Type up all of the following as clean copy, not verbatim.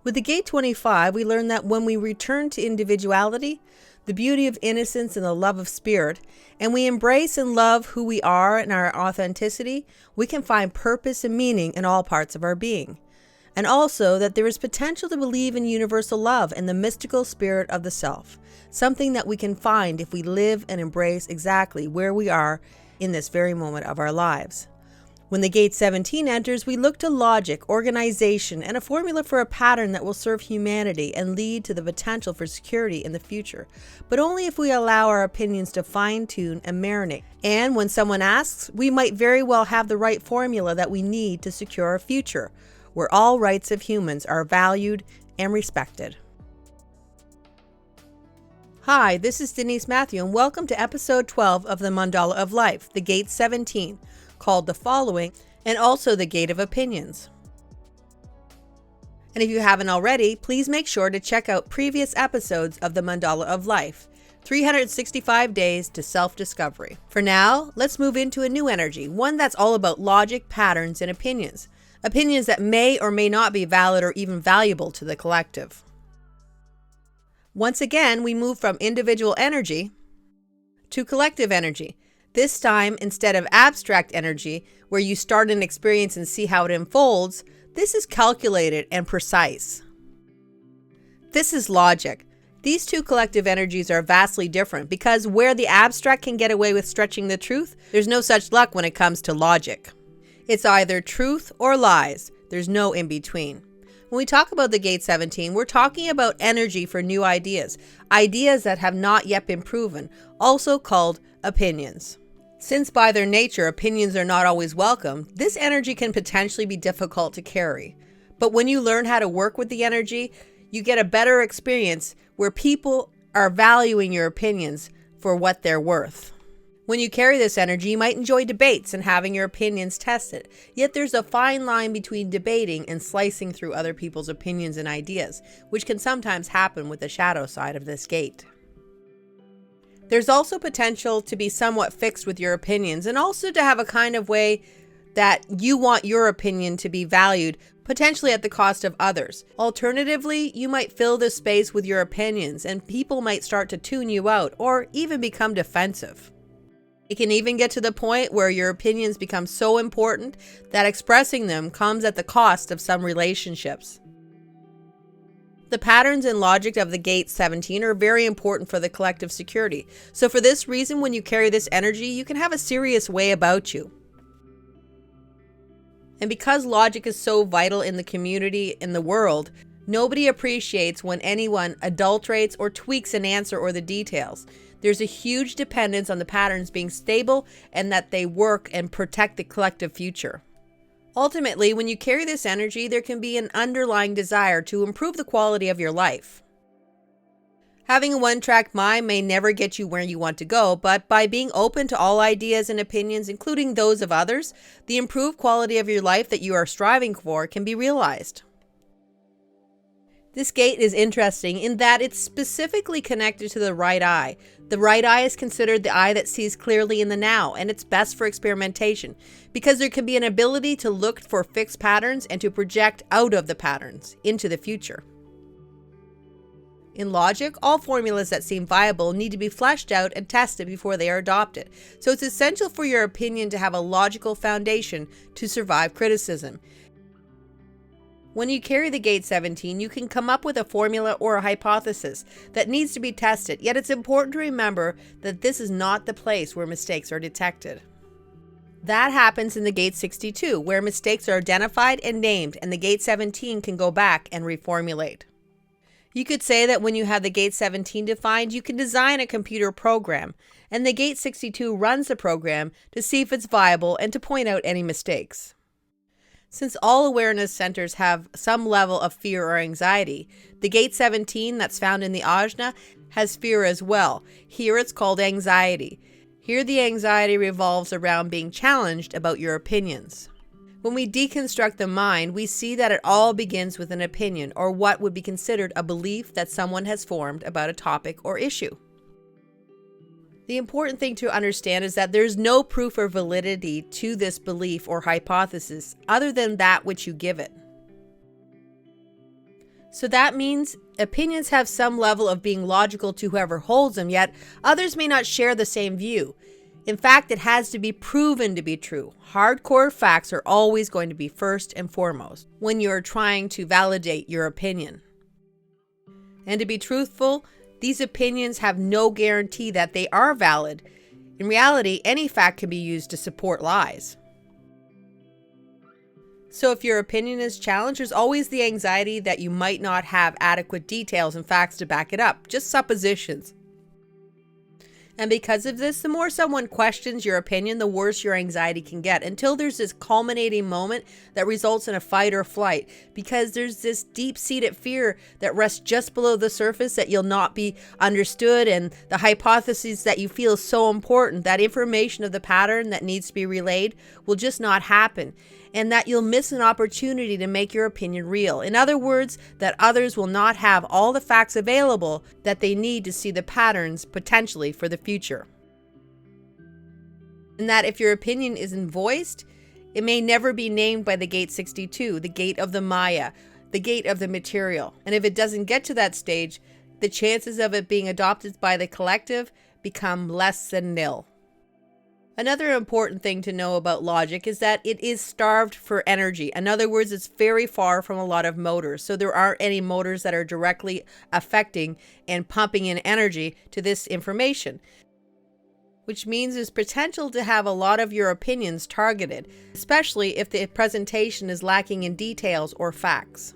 With the Gate 25, we learn that when we return to individuality, the beauty of innocence and the love of spirit, and we embrace and love who we are and our authenticity, we can find purpose and meaning in all parts of our being. And also that there is potential to believe in universal love and the mystical spirit of the self, something that we can find if we live and embrace exactly where we are in this very moment of our lives. When the Gate 17 enters, we look to logic, organization, and a formula for a pattern that will serve humanity and lead to the potential for security in the future, but only if we allow our opinions to fine-tune and marinate. And when someone asks, we might very well have the right formula that we need to secure our future, where all rights of humans are valued and respected. Hi, this is Denise Matthew, and welcome to episode 12 of the Mandala of Life, the Gate 17, called The Following, and also the Gate of Opinions. And if you haven't already, please make sure to check out previous episodes of the Mandala of Life, 365 Days to Self-Discovery. For now, let's move into a new energy, one that's all about logic, patterns, and opinions. Opinions that may or may not be valid or even valuable to the collective. Once again, we move from individual energy to collective energy. This time, instead of abstract energy, where you start an experience and see how it unfolds, this is calculated and precise. This is logic. These two collective energies are vastly different because where the abstract can get away with stretching the truth, there's no such luck when it comes to logic. It's either truth or lies. There's no in between. When we talk about the Gate 17, we're talking about energy for new ideas, ideas that have not yet been proven, also called opinions. Since by their nature, opinions are not always welcome, this energy can potentially be difficult to carry. But when you learn how to work with the energy, you get a better experience where people are valuing your opinions for what they're worth. When you carry this energy, you might enjoy debates and having your opinions tested. Yet there's a fine line between debating and slicing through other people's opinions and ideas, which can sometimes happen with the shadow side of this gate. There's also potential to be somewhat fixed with your opinions and also to have a kind of way that you want your opinion to be valued, potentially at the cost of others. Alternatively, you might fill this space with your opinions and people might start to tune you out or even become defensive. It can even get to the point where your opinions become so important that expressing them comes at the cost of some relationships. The patterns and logic of the Gate 17 are very important for the collective security. So for this reason, when you carry this energy, you can have a serious way about you. And because logic is so vital in the community, in the world, nobody appreciates when anyone adulterates or tweaks an answer or the details. There's a huge dependence on the patterns being stable and that they work and protect the collective future. Ultimately, when you carry this energy, there can be an underlying desire to improve the quality of your life. Having a one-track mind may never get you where you want to go, but by being open to all ideas and opinions, including those of others, the improved quality of your life that you are striving for can be realized. This gate is interesting in that it's specifically connected to the right eye. The right eye is considered the eye that sees clearly in the now, and it's best for experimentation because there can be an ability to look for fixed patterns and to project out of the patterns into the future. In logic, all formulas that seem viable need to be fleshed out and tested before they are adopted. So it's essential for your opinion to have a logical foundation to survive criticism. When you carry the Gate 17, you can come up with a formula or a hypothesis that needs to be tested, yet it's important to remember that this is not the place where mistakes are detected. That happens in the Gate 62, where mistakes are identified and named, and the Gate 17 can go back and reformulate. You could say that when you have the Gate 17 defined, you can design a computer program, and the Gate 62 runs the program to see if it's viable and to point out any mistakes. Since all awareness centers have some level of fear or anxiety, the Gate 17 that's found in the ajna has fear as well. Here it's called anxiety. Here the anxiety revolves around being challenged about your opinions. When we deconstruct the mind, we see that it all begins with an opinion, or what would be considered a belief that someone has formed about a topic or issue. The important thing to understand is that there's no proof or validity to this belief or hypothesis other than that which you give it. So that means opinions have some level of being logical to whoever holds them, yet others may not share the same view. In fact, it has to be proven to be true. Hardcore facts are always going to be first and foremost when you're trying to validate your opinion. And to be truthful, these opinions have no guarantee that they are valid. In reality, any fact can be used to support lies. So if your opinion is challenged, there's always the anxiety that you might not have adequate details and facts to back it up, just suppositions. And because of this, the more someone questions your opinion, the worse your anxiety can get, until there's this culminating moment that results in a fight or flight, because there's this deep-seated fear that rests just below the surface that you'll not be understood, and the hypotheses that you feel is so important, that information of the pattern that needs to be relayed will just not happen, and that you'll miss an opportunity to make your opinion real. In other words, that others will not have all the facts available that they need to see the patterns potentially for the future. And that if your opinion isn't voiced, it may never be named by the gate 62, the gate of the Maya, the gate of the material. And if it doesn't get to that stage, the chances of it being adopted by the collective become less than nil. Another important thing to know about logic is that it is starved for energy. In other words, it's very far from a lot of motors. So there aren't any motors that are directly affecting and pumping in energy to this information, which means there's potential to have a lot of your opinions targeted, especially if the presentation is lacking in details or facts.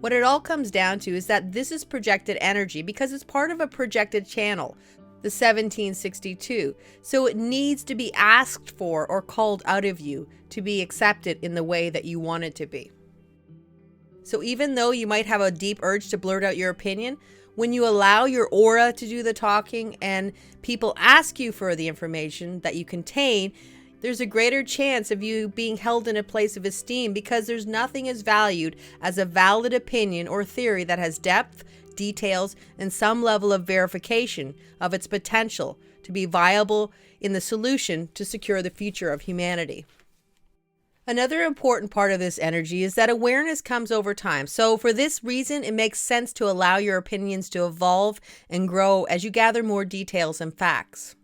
What it all comes down to is that this is projected energy because it's part of a projected channel, the 1762. So it needs to be asked for or called out of you to be accepted in the way that you want it to be. So even though you might have a deep urge to blurt out your opinion, when you allow your aura to do the talking and people ask you for the information that you contain, there's a greater chance of you being held in a place of esteem, because there's nothing as valued as a valid opinion or theory that has depth, details, and some level of verification of its potential to be viable in the solution to secure the future of humanity. Another important part of this energy is that awareness comes over time. So for this reason, it makes sense to allow your opinions to evolve and grow as you gather more details and facts,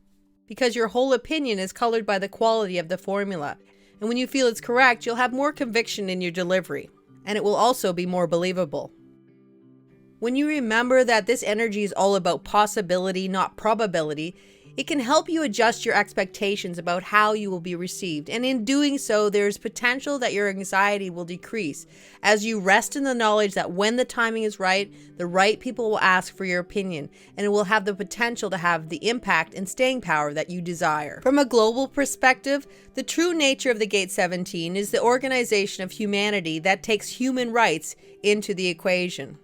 because your whole opinion is colored by the quality of the formula. And when you feel it's correct, you'll have more conviction in your delivery, and it will also be more believable. When you remember that this energy is all about possibility, not probability, it can help you adjust your expectations about how you will be received. And in doing so, there's potential that your anxiety will decrease as you rest in the knowledge that when the timing is right, the right people will ask for your opinion, and it will have the potential to have the impact and staying power that you desire. From a global perspective, the true nature of the Gate 17 is the organization of humanity that takes human rights into the equation.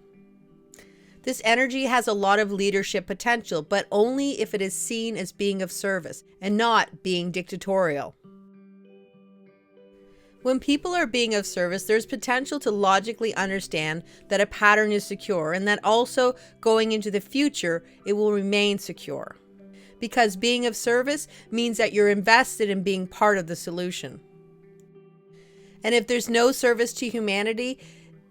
This energy has a lot of leadership potential, but only if it is seen as being of service and not being dictatorial. When people are being of service, there's potential to logically understand that a pattern is secure, and that also going into the future, it will remain secure. Because being of service means that you're invested in being part of the solution. And if there's no service to humanity,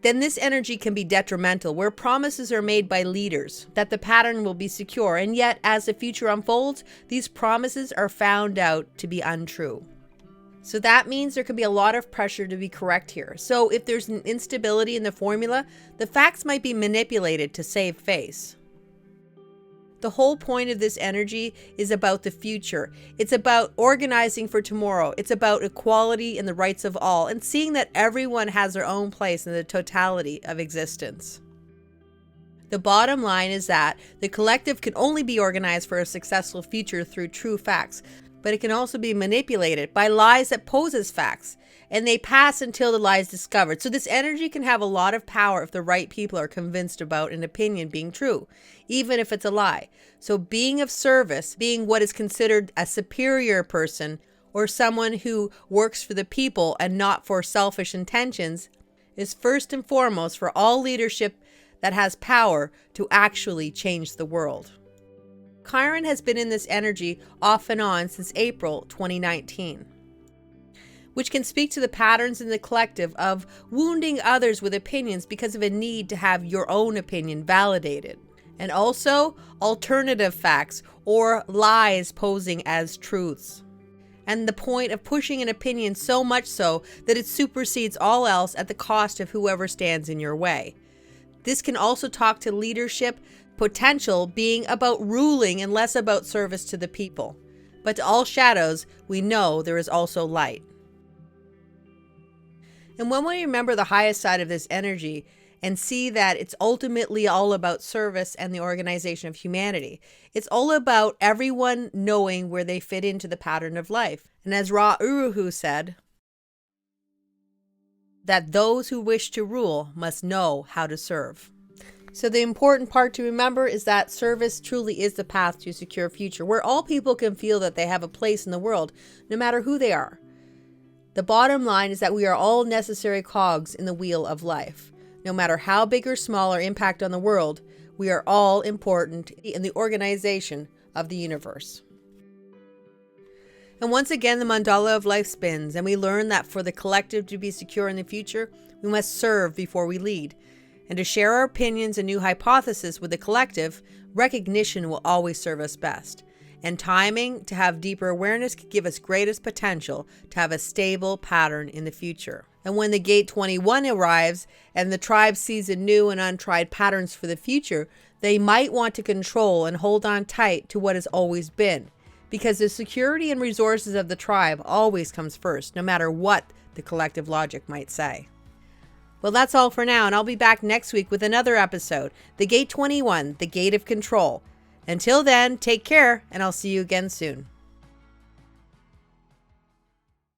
then this energy can be detrimental, where promises are made by leaders that the pattern will be secure, and yet as the future unfolds, these promises are found out to be untrue. So that means there can be a lot of pressure to be correct here. So if there's an instability in the formula, the facts might be manipulated to save face. The whole point of this energy is about the future. It's about organizing for tomorrow. It's about equality and the rights of all, and seeing that everyone has their own place in the totality of existence. The bottom line is that the collective can only be organized for a successful future through true facts, but it can also be manipulated by lies that pose as facts, and they pass until the lie is discovered. So this energy can have a lot of power if the right people are convinced about an opinion being true, even if it's a lie. So being of service, being what is considered a superior person, or someone who works for the people and not for selfish intentions, is first and foremost for all leadership that has power to actually change the world. Chiron has been in this energy off and on since April 2019. which can speak to the patterns in the collective of wounding others with opinions because of a need to have your own opinion validated. And also alternative facts or lies posing as truths. And the point of pushing an opinion so much so that it supersedes all else at the cost of whoever stands in your way. This can also talk to leadership potential being about ruling and less about service to the people. But to all shadows, we know there is also light. And when we remember the highest side of this energy and see that it's ultimately all about service and the organization of humanity, it's all about everyone knowing where they fit into the pattern of life. And as Ra Uru said, that those who wish to rule must know how to serve. So the important part to remember is that service truly is the path to a secure future, where all people can feel that they have a place in the world, no matter who they are. The bottom line is that we are all necessary cogs in the wheel of life. No matter how big or small our impact on the world, we are all important in the organization of the universe. And once again, the Mandala of Life spins, and we learn that for the collective to be secure in the future, we must serve before we lead. And to share our opinions and new hypotheses with the collective, recognition will always serve us best. And timing to have deeper awareness can give us greatest potential to have a stable pattern in the future. And when the gate 21 arrives and the tribe sees a new and untried patterns for the future, they might want to control and hold on tight to what has always been. Because the security and resources of the tribe always comes first, no matter what the collective logic might say. Well, that's all for now, and I'll be back next week with another episode, The Gate 21, The Gate of Control. Until then, take care, and I'll see you again soon.